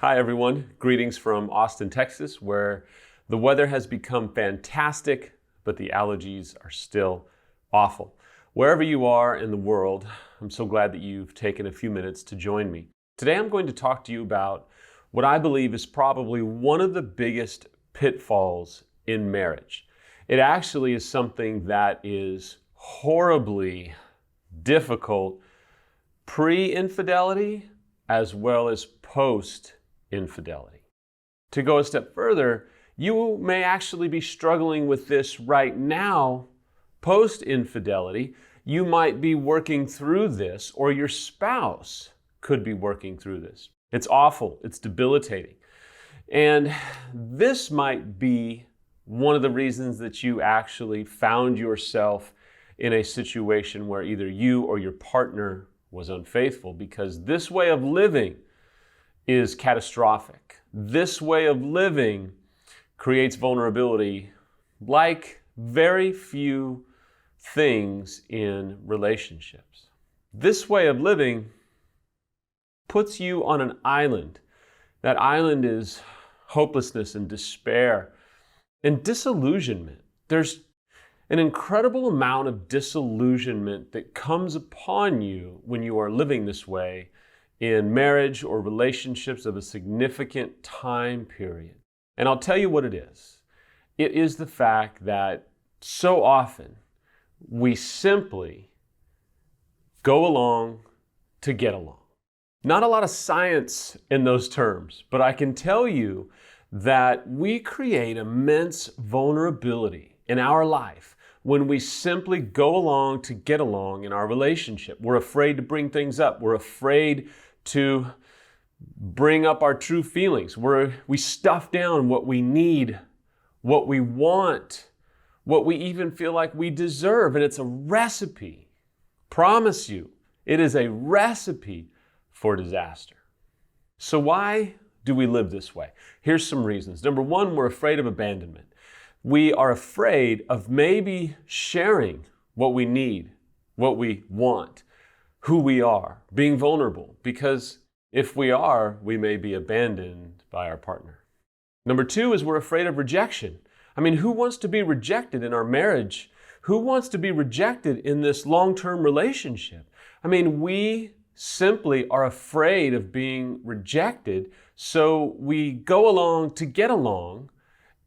Hi everyone, greetings from Austin, Texas, where the weather has become fantastic, but the allergies are still awful. Wherever you are in the world, I'm so glad that you've taken a few minutes to join me. Today I'm going to talk to you about what I believe is probably one of the biggest pitfalls in marriage. It actually is something that is horribly difficult pre-infidelity as well as post-infidelity. To go a step further, you may actually be struggling with this right now, post-infidelity. You might be working through this, or your spouse could be working through this. It's awful, it's debilitating. And this might be one of the reasons that you actually found yourself in a situation where either you or your partner was unfaithful, because this way of living is catastrophic. This way of living creates vulnerability like very few things in relationships. This way of living puts you on an island. That island is hopelessness and despair and disillusionment. There's an incredible amount of disillusionment that comes upon you when you are living this way in marriage or relationships of a significant time period. And I'll tell you what it is. It is the fact that so often we simply go along to get along. Not a lot of science in those terms, but I can tell you that we create immense vulnerability in our life when we simply go along to get along in our relationship. We're afraid to bring things up. We're afraid to bring up our true feelings. We stuff down what we need, what we want, what we even feel like we deserve. And it's a recipe. Promise you, it is a recipe for disaster. So why do we live this way? Here's some reasons. Number one, we're afraid of abandonment. We are afraid of maybe sharing what we need, what we want, who we are, being vulnerable, because if we are, we may be abandoned by our partner. Number two is we're afraid of rejection. I mean, who wants to be rejected in our marriage? Who wants to be rejected in this long-term relationship? I mean, we simply are afraid of being rejected, so we go along to get along,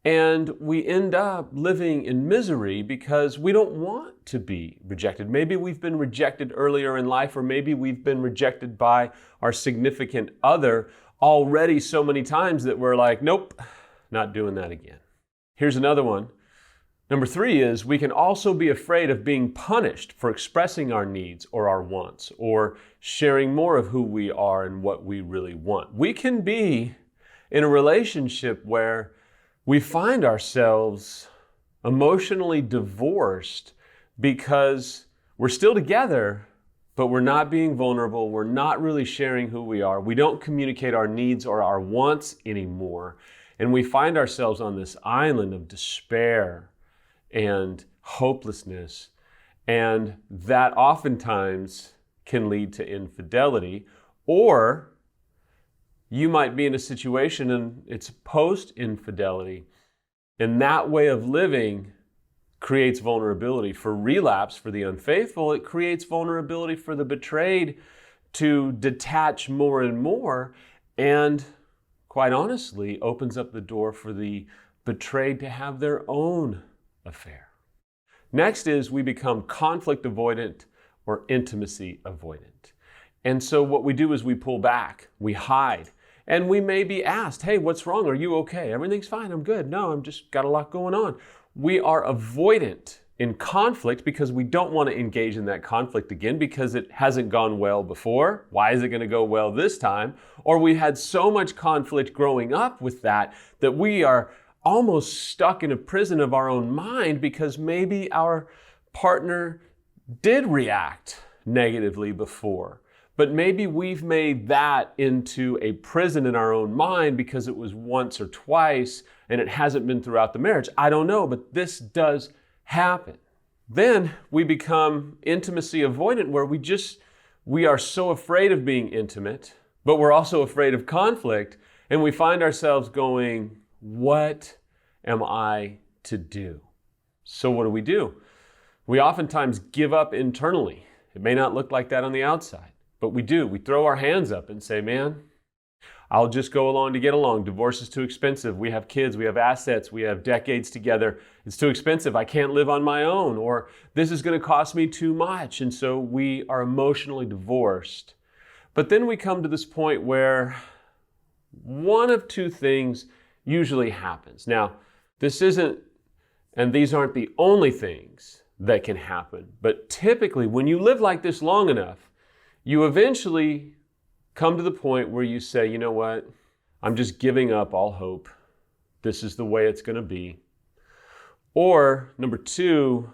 and we end up living in misery because we don't want to be rejected. Maybe we've been rejected earlier in life, or maybe we've been rejected by our significant other already so many times that we're like, nope, not doing that again. Here's another one. Number three is we can also be afraid of being punished for expressing our needs or our wants, or sharing more of who we are and what we really want. We can be in a relationship where we find ourselves emotionally divorced because we're still together, but we're not being vulnerable. We're not really sharing who we are. We don't communicate our needs or our wants anymore. And we find ourselves on this island of despair and hopelessness. And that oftentimes can lead to infidelity, or you might be in a situation and it's post-infidelity, and that way of living creates vulnerability for relapse for the unfaithful. It creates vulnerability for the betrayed to detach more and more, and quite honestly opens up the door for the betrayed to have their own affair. Next is we become conflict avoidant or intimacy avoidant. And so what we do is we pull back, we hide. And we may be asked, hey, what's wrong? Are you okay? Everything's fine, I'm good. No, I'm just got a lot going on. We are avoidant in conflict because we don't want to engage in that conflict again because it hasn't gone well before. Why is it going to go well this time? Or we had so much conflict growing up with that we are almost stuck in a prison of our own mind because maybe our partner did react negatively before. But maybe we've made that into a prison in our own mind because it was once or twice and it hasn't been throughout the marriage. I don't know, but this does happen. Then we become intimacy avoidant, where we are so afraid of being intimate, but we're also afraid of conflict. And we find ourselves going, what am I to do? So what do? We oftentimes give up internally. It may not look like that on the outside, but we do. We throw our hands up and say, man, I'll just go along to get along. Divorce is too expensive. We have kids, we have assets, we have decades together. It's too expensive. I can't live on my own, or this is going to cost me too much. And so we are emotionally divorced. But then we come to this point where one of two things usually happens. Now, this isn't, and these aren't the only things that can happen, but typically when you live like this long enough, you eventually come to the point where you say, you know what, I'm just giving up all hope. This is the way it's going to be. Or number two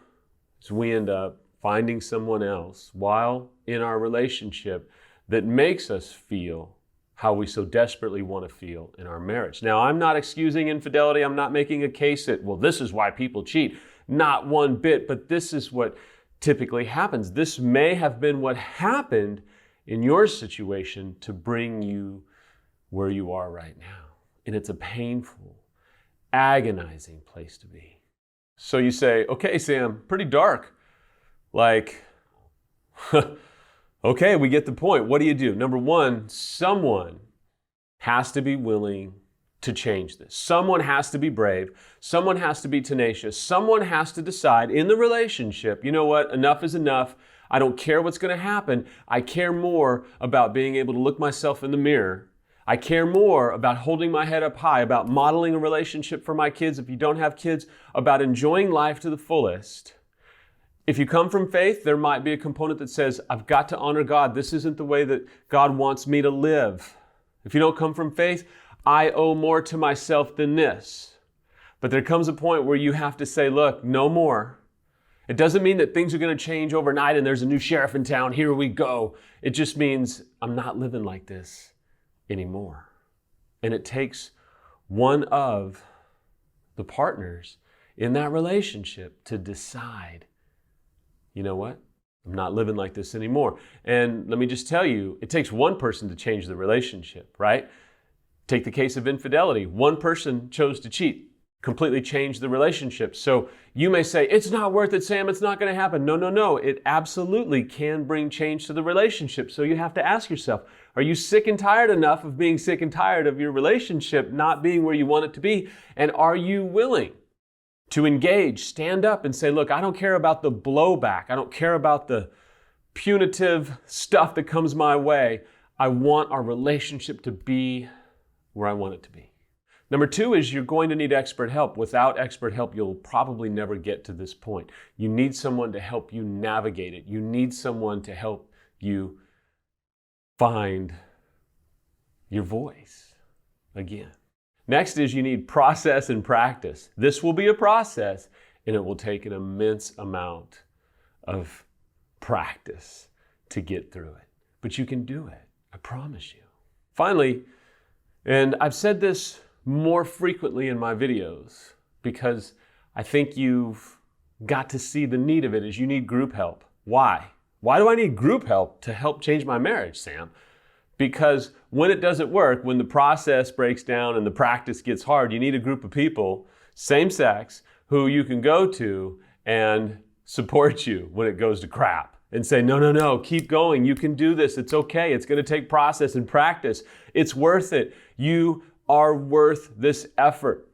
is we end up finding someone else while in our relationship that makes us feel how we so desperately want to feel in our marriage. Now, I'm not excusing infidelity. I'm not making a case that, well, this is why people cheat. Not one bit, but this is what typically happens. This may have been what happened in your situation to bring you where you are right now. And it's a painful, agonizing place to be. So you say, okay, Sam, pretty dark. Like, okay, we get the point. What do you do? Number one, someone has to be willing to change this. Someone has to be brave. Someone has to be tenacious. Someone has to decide in the relationship, you know what, enough is enough. I don't care what's going to happen. I care more about being able to look myself in the mirror. I care more about holding my head up high, about modeling a relationship for my kids, if you don't have kids, about enjoying life to the fullest. If you come from faith, there might be a component that says, I've got to honor God. This isn't the way that God wants me to live. If you don't come from faith, I owe more to myself than this. But there comes a point where you have to say, look, no more. It doesn't mean that things are going to change overnight and there's a new sheriff in town. Here we go. It just means I'm not living like this anymore. And it takes one of the partners in that relationship to decide, you know what? I'm not living like this anymore. And let me just tell you, it takes one person to change the relationship, right? Take the case of infidelity. One person chose to cheat, completely changed the relationship. So you may say, it's not worth it, Sam. It's not going to happen. No. It absolutely can bring change to the relationship. So you have to ask yourself, are you sick and tired enough of being sick and tired of your relationship not being where you want it to be? And are you willing to engage, stand up and say, look, I don't care about the blowback. I don't care about the punitive stuff that comes my way. I want our relationship to be where I want it to be. Number two is you're going to need expert help. Without expert help, you'll probably never get to this point. You need someone to help you navigate it. You need someone to help you find your voice again. Next is you need process and practice. This will be a process, and it will take an immense amount of practice to get through it. But you can do it, I promise you. Finally, and I've said this more frequently in my videos because I think you've got to see the need of it, is you need group help. Why? Why do I need group help to help change my marriage, Sam? Because when it doesn't work, when the process breaks down and the practice gets hard, you need a group of people, same sex, who you can go to and support you when it goes to crap and say, no, keep going. You can do this. It's okay. It's going to take process and practice. It's worth it. You are worth this effort.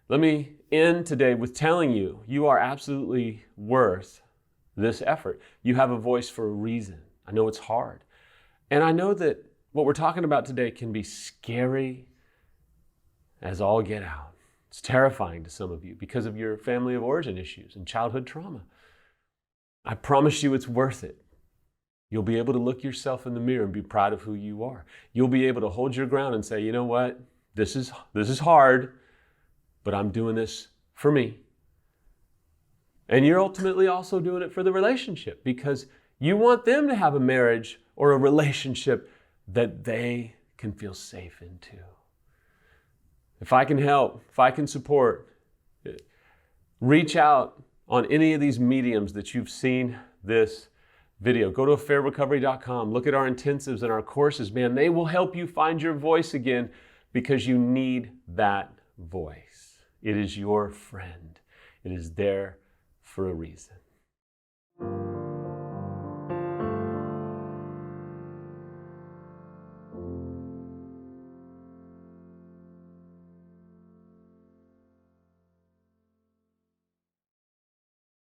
Let me end today with telling you, you are absolutely worth this effort. You have a voice for a reason. I know it's hard. And I know that what we're talking about today can be scary as all get out. It's terrifying to some of you because of your family of origin issues and childhood trauma. I promise you it's worth it. You'll be able to look yourself in the mirror and be proud of who you are. You'll be able to hold your ground and say, you know what? This is hard, but I'm doing this for me. And you're ultimately also doing it for the relationship because you want them to have a marriage or a relationship that they can feel safe into. If I can help, if I can support, reach out on any of these mediums that you've seen this video. Go to affairrecovery.com. Look at our intensives and our courses, man. They will help you find your voice again because you need that voice. It is your friend. It is there for a reason.